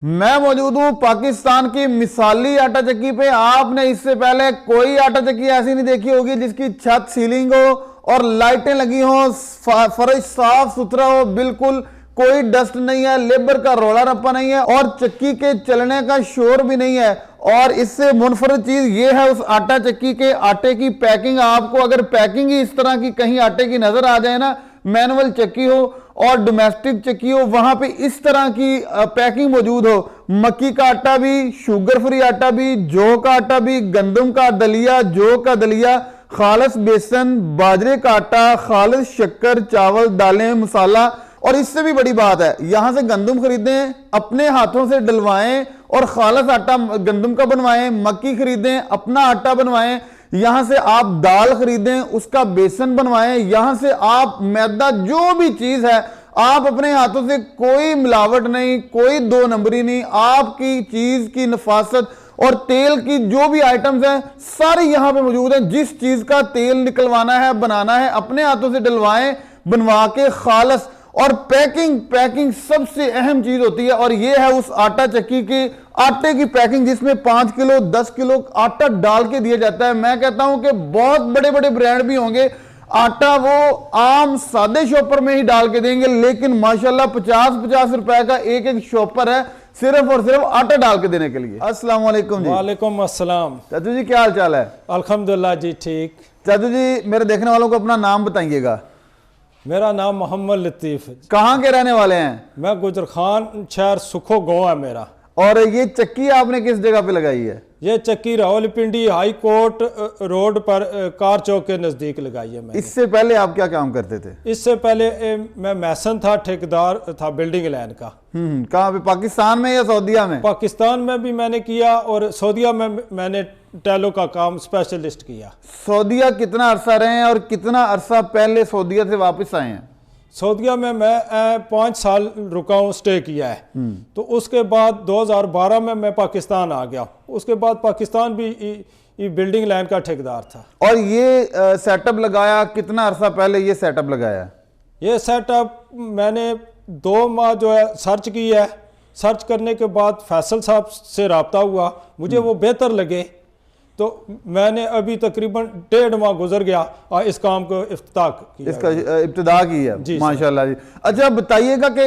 मैं मौजूद हूं पाकिस्तान की मिसाली आटा चक्की पे। आपने इससे पहले कोई आटा चक्की ऐसी नहीं देखी होगी जिसकी छत सीलिंग हो और लाइटें लगी हो, फर्श साफ सुथरा हो, बिल्कुल कोई डस्ट नहीं है, लेबर का रोला रप्पा नहीं है और चक्की के चलने का शोर भी नहीं है। और इससे मुनफरद चीज ये है उस आटा चक्की के आटे की पैकिंग। आपको अगर पैकिंग ही इस तरह की कहीं आटे की नजर आ जाए ना, मैनुअल चक्की हो और डोमेस्टिक चक्की हो, वहां पे इस तरह की पैकिंग मौजूद हो, मक्की का आटा भी, शुगर फ्री आटा भी, जौ का आटा भी, गंदम का दलिया, जौ का दलिया, खालस बेसन, बाजरे का आटा, खालस शक्कर, चावल, दालें, मसाला। और इससे भी बड़ी बात है, यहां से गंदम खरीदें, अपने हाथों से डलवाएं और खालस आटा गंदम का बनवाएं, मक्की खरीदें, अपना आटा बनवाएं, यहां से आप दाल खरीदें, उसका बेसन बनवाएं, यहां से आप मैदा, जो भी चीज है आप अपने हाथों से, कोई मिलावट नहीं, कोई दो नंबरी नहीं, आपकी चीज की नफासत और तेल की जो भी आइटम्स हैं सारे यहां पे मौजूद हैं। जिस चीज का तेल निकलवाना है, बनाना है, अपने हाथों से डलवाएं, बनवा के खालस। और पैकिंग सबसे अहम चीज होती है और यह है उस आटा चक्की के आटे की पैकिंग, जिसमें 5 किलो 10 किलो आटा डाल के दिया जाता है। मैं कहता हूं कि बहुत बड़े बड़े ब्रांड भी होंगे, आटा वो आम सादे शॉपर में ही डाल के देंगे, लेकिन माशाल्लाह 50-50 रुपए का एक एक शॉपर है सिर्फ और सिर्फ आटा डाल के देने के लिए। अस्सलाम वालेकुम जी। वालेकुम अस्सलाम। चाचू जी क्या हाल चाल है? अल्हम्दुलिल्लाह जी ठीक। चाचू जी मेरे देखने वालों को अपना नाम बताइएगा। मेरा नाम मोहम्मद लतीफ। कहाँ के रहने वाले हैं? मैं गुजर खान शहर सुखो गाँव है मेरा। और ये चक्की आपने किस जगह पे लगाई है? ये चक्की रावलपिंडी हाई कोर्ट रोड पर कार चौक के नज़दीक लगाई है मैंने। इससे पहले आप क्या काम करते थे? इससे पहले मैं मैसन था, ठेकेदार था बिल्डिंग लाइन का। कहाँ पे, पाकिस्तान में या सऊदीया में? पाकिस्तान में भी मैंने किया और सऊदीया में मैंने टैलो का काम स्पेशलिस्ट किया। सऊदीया कितना अरसा रहे हैं और कितना अरसा पहले सऊदीया से वापस आए हैं? सऊदीया में मैं 5 साल रुका हूँ, स्टे किया है। तो उसके बाद 2012 में मैं पाकिस्तान आ गया। उसके बाद पाकिस्तान भी बिल्डिंग लाइन का ठेकेदार था। और ये सेटअप लगाया कितना अरसा पहले ये सेटअप लगाया? ये सेटअप मैंने 2 माह जो है सर्च की है। सर्च करने के बाद फैसल साहब से रब्ता हुआ, मुझे वो बेहतर लगे, तो मैंने अभी तकरीबन 1.5 माह गुजर गया और इस काम को इसका इब्तिदा की है। माशाल्लाह जी। अच्छा बताइएगा कि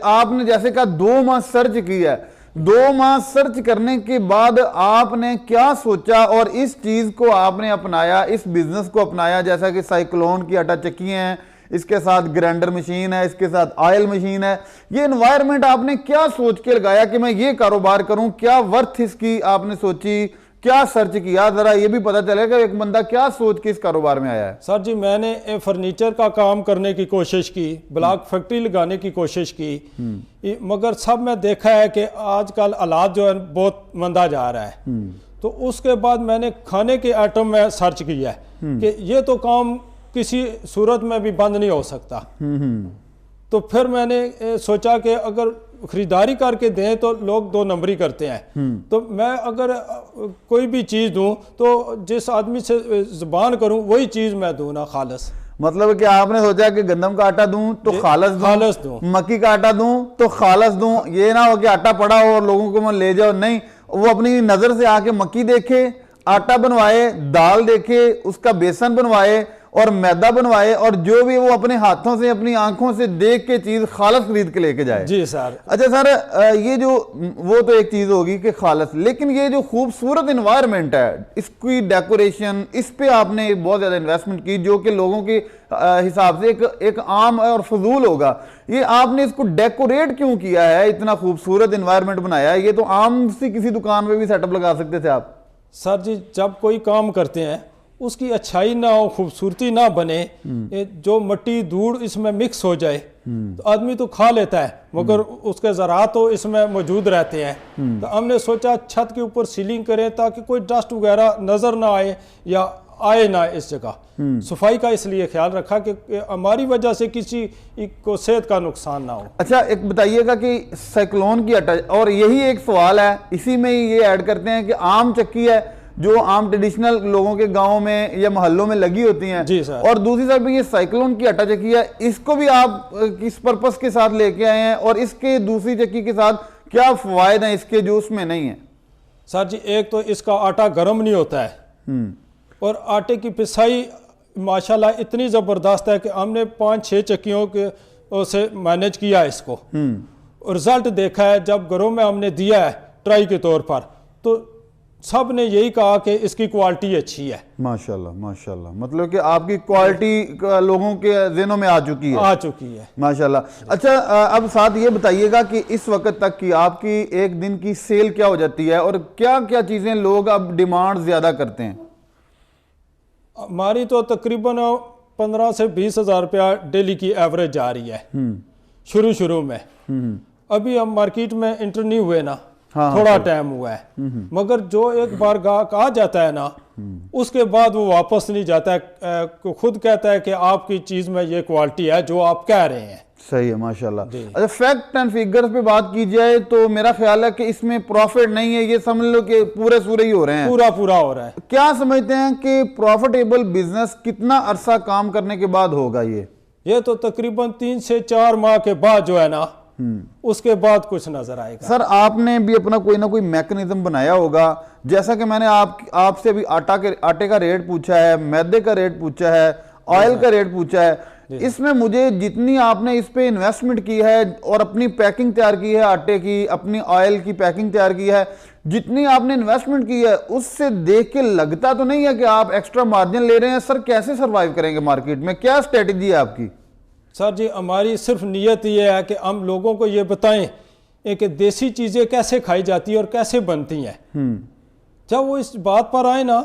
आपने जैसे कहा 2 माह सर्च किया है, 2 माह सर्च करने के बाद आपने क्या सोचा और इस चीज को आपने अपनाया, इस बिजनेस को अपनाया? जैसा कि साइक्लोन की आटा चक्कियां हैं, इसके साथ ग्राइंडर मशीन है, इसके साथ ऑयल मशीन है। ये एनवायरनमेंट आपने क्या सोच के लगाया कि मैं ये कारोबार करूं? क्या वर्थ इसकी आपने सोची, क्या सर्च किया? जरा ये भी पता चलेगा एक बंदा क्या सोच के इस कारोबार में आया है। सर जी मैंने फर्नीचर का काम करने की कोशिश की, ब्लॉक फैक्ट्री लगाने की कोशिश की, मगर सब में देखा है कि आजकल हालात जो है बहुत मंदा जा रहा है। तो उसके बाद मैंने खाने के आइटम में सर्च किया है कि ये तो काम किसी सूरत में भी बंद नहीं हो सकता। तो फिर मैंने सोचा कि अगर खरीदारी करके दें तो लोग 2 नंबरी करते हैं, तो मैं अगर कोई भी चीज़ दूं तो जिस आदमी से ज़ुबान करूं वही चीज़ मैं दूं ना, खालस। मतलब कि आपने सोचा कि गंदम का आटा दूं तो खालस दूं, मक्की का आटा दूं तो खालस दूं। ये ना हो कि आटा पड़ा हो और लोगों को मैं ले जाओ, नहीं, वो अपनी नज़र से आके मक्की देखे, आटा बनवाए, दाल देखे, उसका बेसन बनवाए और मैदा बनवाए, और जो भी वो अपने हाथों से, अपनी आंखों से देख के चीज खालस खरीद के लेके जाए। जी सर। अच्छा सर, ये जो वो तो एक चीज होगी कि खालस, लेकिन ये जो खूबसूरत इन्वायरमेंट है, इसकी डेकोरेशन, इस पे आपने बहुत ज्यादा इन्वेस्टमेंट की, जो कि लोगों के हिसाब से एक आम और फजूल होगा। ये आपने इसको डेकोरेट क्यों किया है, इतना खूबसूरत इन्वायरमेंट बनाया है? ये तो आम सी किसी दुकान में भी सेटअप लगा सकते थे आप। सर जी जब कोई काम करते हैं उसकी अच्छाई ना हो, खूबसूरती ना बने, जो मट्टी धूड़ इसमें मिक्स हो जाए तो आदमी तो खा लेता है, मगर उसके ज़रात तो इसमें मौजूद रहते हैं। तो हमने सोचा छत के ऊपर सीलिंग करें ताकि कोई डस्ट वगैरह नज़र ना आए या आए ना इस जगह। सफाई का इसलिए ख्याल रखा कि हमारी वजह से किसी को सेहत का नुकसान ना हो। अच्छा एक बताइएगा कि साइक्लोन की आटा, और यही एक सवाल है, इसी में ही ये ऐड करते हैं कि आम चक्की है जो आम ट्रेडिशनल लोगों के गांव में या मोहल्लों में लगी होती हैं, जी सर। और दूसरी साइड पे ये साइक्लोन की आटा चक्की है, इसको भी आप किस पर्पस के साथ लेके आए हैं और इसके दूसरी चक्की के साथ क्या फायदे हैं इसके जो उसमें नहीं है? सर जी एक तो इसका आटा गर्म नहीं होता है और आटे की पिसाई माशाल्लाह इतनी ज़बरदस्त है कि हमने 5-6 चक्कियों के से मैनेज किया इसको। रिजल्ट देखा है जब घरों में हमने दिया है ट्राई के तौर पर, तो सब ने यही कहा कि इसकी क्वालिटी अच्छी है। माशाल्लाह माशाल्लाह, मतलब कि आपकी क्वालिटी लोगों के ज़हनों में आ चुकी है माशाल्लाह। अच्छा अब साथ ये बताइएगा कि इस वक्त तक की आपकी एक दिन की सेल क्या हो जाती है और क्या क्या चीज़ें लोग अब डिमांड ज़्यादा करते हैं? हमारी तो तकरीबन 15 से 20 हज़ार रुपया डेली की एवरेज जा रही है शुरू में। अभी हम मार्केट में इंटर नहीं हुए ना, थोड़ा टाइम हुआ है, मगर जो एक बार गाहक आ जाता है ना उसके बाद वो वापस नहीं जाता है, खुद कहता है कि आपकी चीज़ में ये क्वालिटी है जो आप कह रहे हैं। सही है माशाल्लाह। अच्छा फैक्ट एंड फिगर्स पे बात की जाए तो मेरा ख्याल है कि इसमें प्रॉफिट नहीं है, ये समझ लो कि पूरे सूरे ही हो रहे हैं, पूरा हो रहा है। क्या समझते हैं कि प्रॉफिटेबल बिजनेस कितना अरसा काम करने के बाद होगा? ये तो तकरीबन 3 से 4 माह के बाद जो है ना उसके बाद कुछ नजर आएगा। सर आपने भी अपना कोई ना कोई मैकेनिज्म बनाया होगा, जैसा कि मैंने आपसे अभी आटे का रेट पूछा है, मैदे का रेट पूछा है, ऑयल का रेट पूछा है, इसमें मुझे जितनी आपने इस पे इन्वेस्टमेंट की है और अपनी पैकिंग तैयार की है आटे की, अपनी ऑयल की पैकिंग तैयार की है, जितनी आपने इन्वेस्टमेंट की है उससे देख के लगता तो नहीं है कि आप एक्स्ट्रा मार्जिन ले रहे हैं। सर कैसे सरवाइव करेंगे मार्केट में, क्या स्ट्रेटेजी है आपकी? सर जी हमारी सिर्फ नीयत ये है कि हम लोगों को ये बताएं कि देसी चीज़ें कैसे खाई जाती है और कैसे बनती हैं। जब वो इस बात पर आए ना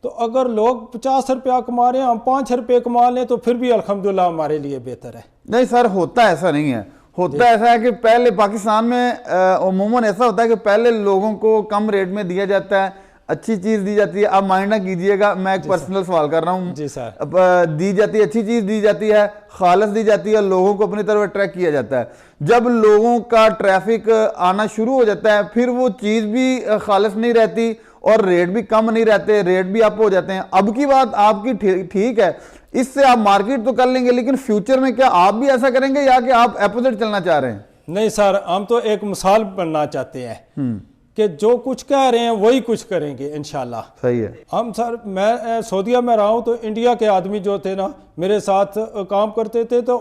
तो अगर लोग 50 रुपया कमा रहे हैं, हम 5 रुपये कमा लें तो फिर भी अल्हम्दुलिल्लाह हमारे लिए बेहतर है। नहीं सर होता ऐसा नहीं है, होता ऐसा है कि पहले पाकिस्तान में अमूमन ऐसा होता है कि पहले लोगों को कम रेट में दिया जाता है, अच्छी चीज दी जाती है। आप माइंड ना कीजिएगा, मैं एक पर्सनल सवाल कर रहा हूँ जी सर। दी जाती है, अच्छी चीज दी जाती है, खालस दी जाती है, लोगों को अपनी तरफ अट्रैक्ट किया जाता है। जब लोगों का ट्रैफिक आना शुरू हो जाता है फिर वो चीज भी खालस नहीं रहती और रेट भी कम नहीं रहते, रेट भी अप हो जाते हैं। अब की बात आपकी ठीक है, इससे आप मार्केट तो कर लेंगे, लेकिन फ्यूचर में क्या आप भी ऐसा करेंगे या कि आप अपोजिट चलना चाह रहे हैं? नहीं सर, हम तो एक मिसाल बनना चाहते हैं कि जो कुछ कह रहे हैं वही कुछ करेंगे इंशाल्लाह। सही है। हम सर, मैं सऊदीया में रहा हूँ तो इंडिया के आदमी जो थे ना मेरे साथ काम करते थे, तो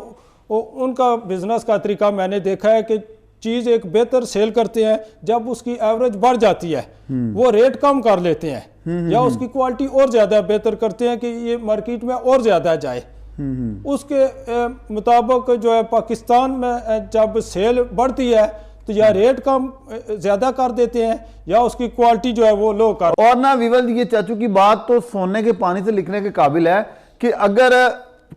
उनका बिजनेस का तरीका मैंने देखा है कि चीज़ एक बेहतर सेल करते हैं, जब उसकी एवरेज बढ़ जाती है वो रेट कम कर लेते हैं या उसकी क्वालिटी और ज़्यादा बेहतर करते हैं कि ये मार्केट में और ज़्यादा जाए। उसके मुताबिक जो है पाकिस्तान में जब सेल बढ़ती है तो या रेट कम ज़्यादा कर देते हैं या उसकी क्वालिटी जो है वो लो कर। और ना विवल, ये चाचू की बात तो सोने के पानी से लिखने के काबिल है कि अगर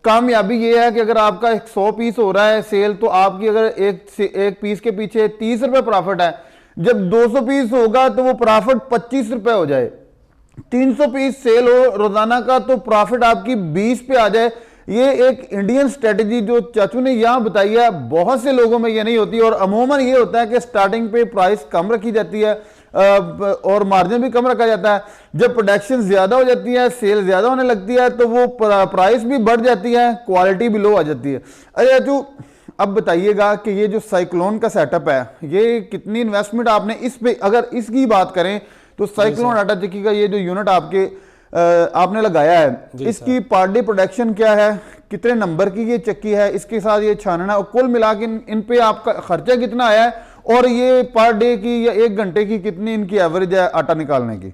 कामयाबी ये है कि अगर आपका 100 पीस हो रहा है सेल, तो आपकी अगर एक पीस के पीछे 30 रुपए प्रॉफिट है, जब 200 पीस होगा तो वो प्रॉफिट 25 रुपए हो जाए। 300 पीस सेल हो रोजाना का तो प्रॉफिट आपकी 20 पे आ जाए। ये एक इंडियन स्ट्रेटेजी जो चाचू ने यहां बताई है, बहुत से लोगों में ये नहीं होती और अमूमन ये होता है कि स्टार्टिंग पे प्राइस कम रखी जाती है और मार्जिन भी कम रखा जाता है। जब प्रोडक्शन ज्यादा हो जाती है, सेल ज्यादा होने लगती है, तो वो प्राइस भी बढ़ जाती है, क्वालिटी भी लो आ जाती है। अरे चाचू अब बताइएगा कि ये जो साइक्लोन का सेटअप है, ये कितनी इन्वेस्टमेंट आपने इस पे, अगर इसकी बात करें तो साइक्लोन आटा चक्की का ये जो यूनिट आपने लगाया है, इसकी पर डे प्रोडक्शन क्या है, कितने नंबर की ये चक्की है, इसके साथ ये छानना और कुल मिला के इन पे आपका खर्चा कितना आया है और ये पर डे की या 1 घंटे की कितनी इनकी एवरेज है आटा निकालने की?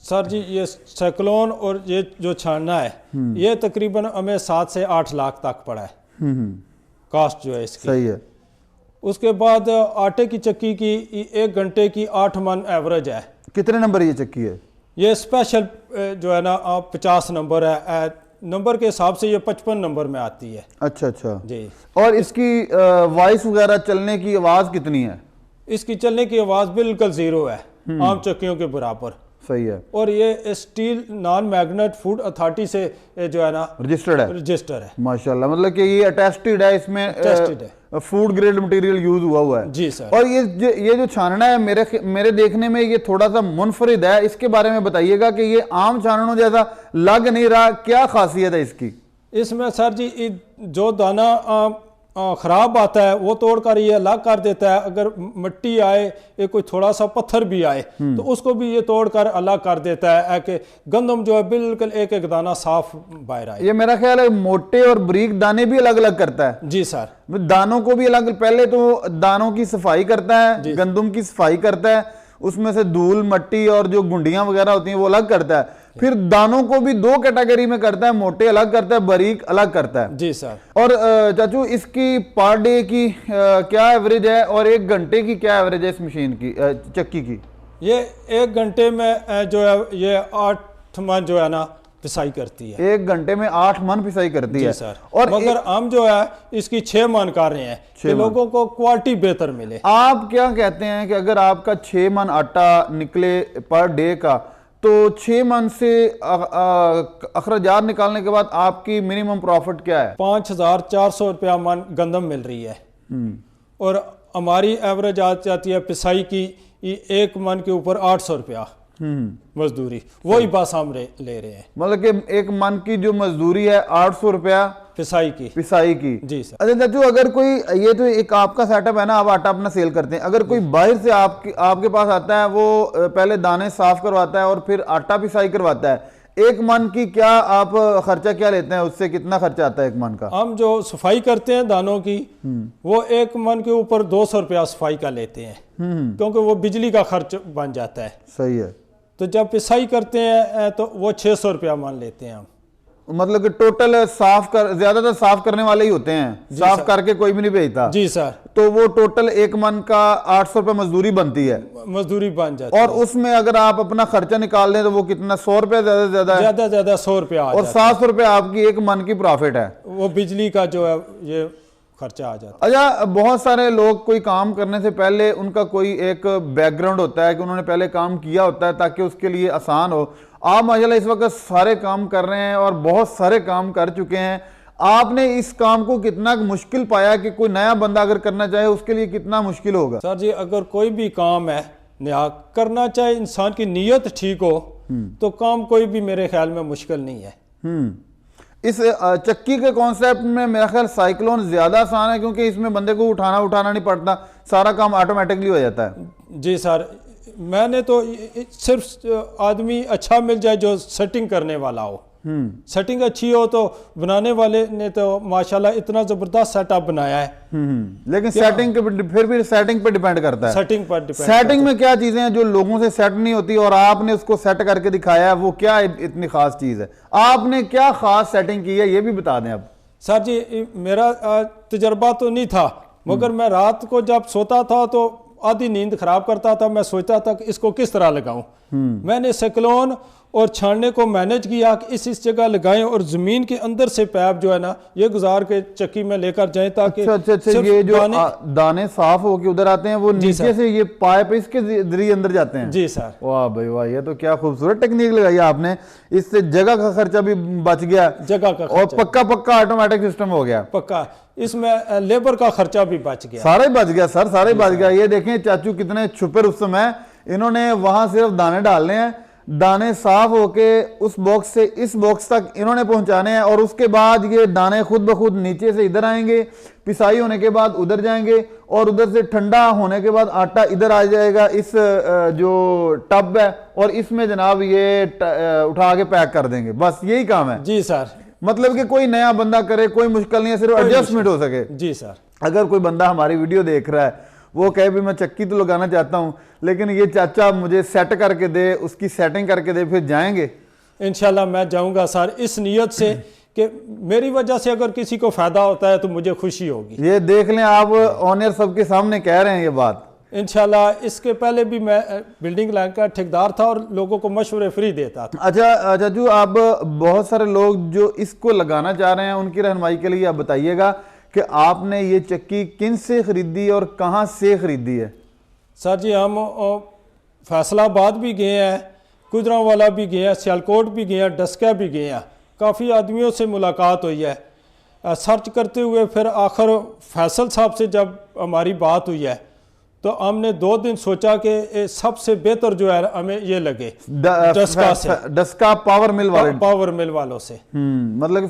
सर जी ये साइक्लोन और ये जो छानना है ये तकरीबन हमें 7 से 8 लाख तक पड़ा है कास्ट जो है इसकी। सही है। उसके बाद आटे की चक्की की 1 घंटे की 8 मन एवरेज है। कितने नंबर ये चक्की है? ये स्पेशल जो है ना 50 नंबर है, नंबर के हिसाब से ये 55 नंबर में आती है। अच्छा अच्छा जी। और इसकी वॉइस वगैरह चलने की आवाज कितनी है? इसकी चलने की आवाज बिल्कुल 0 है, आम चक्कियों के बराबर। सही है। और ये steel non magnet food authority से जो है ना रजिस्टर है माशाल्लाह, मतलब कि ये अटेस्टेड है, इसमें अटेस्टेड है, फूड ग्रेड मटेरियल यूज हुआ है। जी सर। और ये जो छानना है मेरे देखने में ये थोड़ा सा मुनफरिद है, इसके बारे में बताइएगा कि ये आम छाननों जैसा लग नहीं रहा, क्या खासियत है इसकी? इसमें सर जी जो दाना ख़राब आता है वो तोड़कर ये अलग कर देता है। अगर मिट्टी आए, ये कोई थोड़ा सा पत्थर भी आए तो उसको भी ये तोड़कर अलग कर देता है कि गंदम जो है बिल्कुल एक एक दाना साफ बाहर आए। ये मेरा ख्याल है मोटे और बारीक दाने भी अलग अलग करता है। जी सर, दानों को भी अलग, पहले तो दानों की सफाई करता है, गंदम की सफाई करता है, उसमें से धूल मट्टी और जो गुंडियां वगैरह होती हैं वो अलग करता है। फिर दानों को भी दो कैटेगरी में करता है, मोटे अलग करता है, बारीक अलग करता है। जी सर। और चाचू इसकी पर डे की क्या एवरेज है और 1 घंटे की क्या एवरेज है इस मशीन की, चक्की की? ये 1 घंटे में जो है ये 8 मन जो है ना पिसाई करती है। 1 घंटे में 8 मन पिसाई करती है सर। और मगर हम जो है इसकी 6 मन कर रहे हैं कि लोगों को क्वालिटी बेहतर मिले। आप क्या कहते हैं कि अगर आपका 6 मन आटा निकले पर डे का, तो 6 मन से अखराजात निकालने के बाद आपकी मिनिमम प्रॉफिट क्या है? 5400 रुपया मन गंदम मिल रही है और हमारी एवरेज आ जाती है पिसाई की 1 मन के ऊपर 800 रुपया मजदूरी। वही बस हम ले रहे हैं। मतलब कि 1 मन की जो मजदूरी है 800 रुपया पिसाई की। जी सर। अच्छा चाचू, अगर कोई, ये तो एक आपका सेटअप है ना, आप आटा अपना सेल करते हैं, अगर कोई बाहर से आपके पास आता है, वो पहले दाने साफ करवाता है और फिर आटा पिसाई करवाता है, 1 मन की क्या आप खर्चा क्या लेते हैं, उससे कितना खर्चा आता है 1 मन का? हम जो सफाई करते हैं दानों की वो 1 मन के ऊपर 200 रुपया सफाई का लेते हैं क्योंकि वो बिजली का खर्च बन जाता है। सही है। तो जब पिसाई करते हैं तो वो 600 रुपया मान लेते हैं हम। मतलब कि टोटल ज्यादातर साफ करने वाले ही होते हैं, साफ करके कोई भी नहीं भेजता। जी सर। तो वो टोटल 1 मन का 800 रुपये मजदूरी बनती है, मजदूरी बन जाती है। और उसमें अगर आप अपना खर्चा निकाल दें तो वो कितना, 100 रुपये ज्यादा ज्यादा 100 रुपया, और 700 रुपये आपकी 1 मन की प्रॉफिट है। वो बिजली का जो है ये खर्चा आ जाता है। अच्छा, बहुत सारे लोग कोई काम करने से पहले उनका कोई एक बैकग्राउंड होता है कि उन्होंने पहले काम किया होता है ताकि उसके लिए आसान हो। आप माशाल्लाह इस वक्त सारे काम कर रहे हैं और बहुत सारे काम कर चुके हैं। आपने इस काम को कितना मुश्किल पाया कि कोई नया बंदा अगर करना चाहे उसके लिए कितना मुश्किल होगा? सर जी, अगर कोई भी काम है नया करना चाहे, इंसान की नीयत ठीक हो तो काम कोई भी मेरे ख्याल में मुश्किल नहीं है। इस चक्की के कॉन्सेप्ट में मेरा ख्याल साइक्लोन ज्यादा आसान है क्योंकि इसमें बंदे को उठाना नहीं पड़ता, सारा काम ऑटोमेटिकली हो जाता है। जी सर, मैंने तो सिर्फ आदमी अच्छा मिल जाए जो सेटिंग करने वाला हो। सेटिंग अच्छी हो तो बनाने वाले ने तो माशाल्लाह इतना जबरदस्त सेटअप बनाया है। लेकिन सेटिंग फिर भी सेटिंग पे डिपेंड करता है। सेटिंग में क्या चीजें हैं जो लोगों से सेट नहीं होती और आपने उसको सेट करके दिखाया है, वो क्या इतनी खास चीज है? आपने क्या खास सेटिंग की है ये भी बता दें अब। सर जी, मेरा तजर्बा तो नहीं था, मगर मैं रात को जब सोता था तो आधी नींद खराब करता था। मैं सोचता था कि इसको किस तरह लगाऊं। मैंने साइक्लोन और छानने को मैनेज किया कि इस जगह लगाएं और जमीन के अंदर से पैप जो है ना ये गुजार के चक्की में लेकर जाएं ताकि अच्छा, ये जो दाने साफ होके उधर आते हैं वो नीचे से ये पाइप इसके जरिए अंदर जाते हैं। जी सर। वाह भाई वाह, ये तो क्या खूबसूरत टेक्निक लगाई आपने। इससे जगह का खर्चा भी बच गया, जगह का और पक्का ऑटोमेटिक सिस्टम हो गया। पक्का, इसमें लेबर का खर्चा भी बच गया। सारा ही बच गया सर, सारा ही बच गया। ये देखें चाचू कितने छुपे रुस्तम है, इन्होंने वहां सिर्फ दाने डालने हैं, दाने साफ होके उस बॉक्स से इस बॉक्स तक इन्होंने पहुंचाने हैं और उसके बाद ये दाने खुद ब खुद नीचे से इधर आएंगे, पिसाई होने के बाद उधर जाएंगे और उधर से ठंडा होने के बाद आटा इधर आ जाएगा इस जो टब है और इसमें जनाब ये उठा के पैक कर देंगे। बस यही काम है। जी सर। मतलब कि कोई नया बंदा करे कोई मुश्किल नहीं है, सिर्फ एडजस्टमेंट हो सके। जी सर। अगर कोई बंदा हमारी वीडियो देख रहा है वो कहे भी मैं चक्की तो लगाना चाहता हूं लेकिन ये चाचा मुझे सेट करके दे, उसकी सेटिंग करके दे, फिर जाएंगे। इंशाल्लाह मैं जाऊंगा सर, इस नियत से कि मेरी वजह से अगर किसी को फायदा होता है तो मुझे खुशी होगी। ये देख लें, आप ऑनर सबके सामने कह रहे हैं ये बात। इंशाल्लाह इसके पहले भी मैं बिल्डिंग लाइन का ठेकेदार था और लोगों को मशवरे फ्री देता था। अच्छा चाचू, आप बहुत सारे लोग जो इसको लगाना चाह रहे हैं उनकी रहनुमाई के लिए आप बताइएगा कि आपने ये चक्की किन से खरीदी और कहां से खरीदी है? सर जी, हम फैसलाबाद भी गए हैं, गुजरांवाला भी गए हैं, सियालकोट भी गए हैं, डस्का भी गए हैं। काफ़ी आदमियों से मुलाकात हुई है। सर्च करते हुए फिर आखिर फैसल साहब से जब हमारी बात हुई है तो हमने 2 दिन सोचा कि सबसे बेहतर जो है हमें ये लगे डस्का पावर मिल वालों से। मतलब कि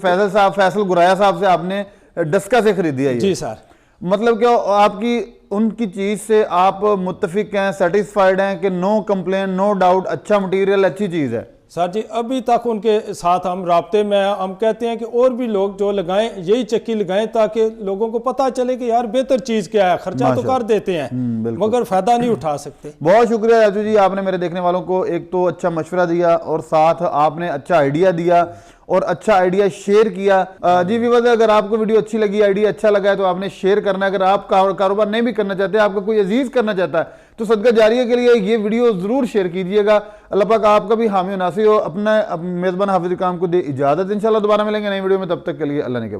फैसल गुराया साहब से आपने डस्का से खरीदी है ये? जी सर। मतलब क्या आपकी उनकी चीज से आप मुत्तफिक हैं, सेटिस्फाइड हैं कि नो कंप्लेन, नो डाउट, अच्छा मटेरियल, अच्छी चीज है? सर जी अभी तक उनके साथ हम राब्ते में हैं। हम कहते हैं कि और भी लोग जो लगाएं यही चक्की लगाएं ताकि लोगों को पता चले कि यार बेहतर चीज क्या है। खर्चा तो कर देते हैं मगर फायदा नहीं उठा सकते। बहुत शुक्रिया राजू जी, आपने मेरे देखने वालों को एक तो अच्छा मशवरा दिया और साथ आपने अच्छा आइडिया दिया और अच्छा आइडिया शेयर किया। जी व्यूअर्स, अगर आपको वीडियो अच्छी लगी, आइडिया अच्छा लगा है तो आपने शेयर करना है। अगर आप कारोबार नहीं भी करना चाहते, आपका कोई अजीज करना चाहता है तो सदका जारिया के लिए ये वीडियो जरूर शेयर कीजिएगा। अल्लाह पाक आपका भी हामी नासिर हो। अपना मेजबान हाफिज काम को दे इजाजत। इंशाल्लाह दोबारा मिलेंगे नई वीडियो में, तब तक के लिए अल्लाह ने के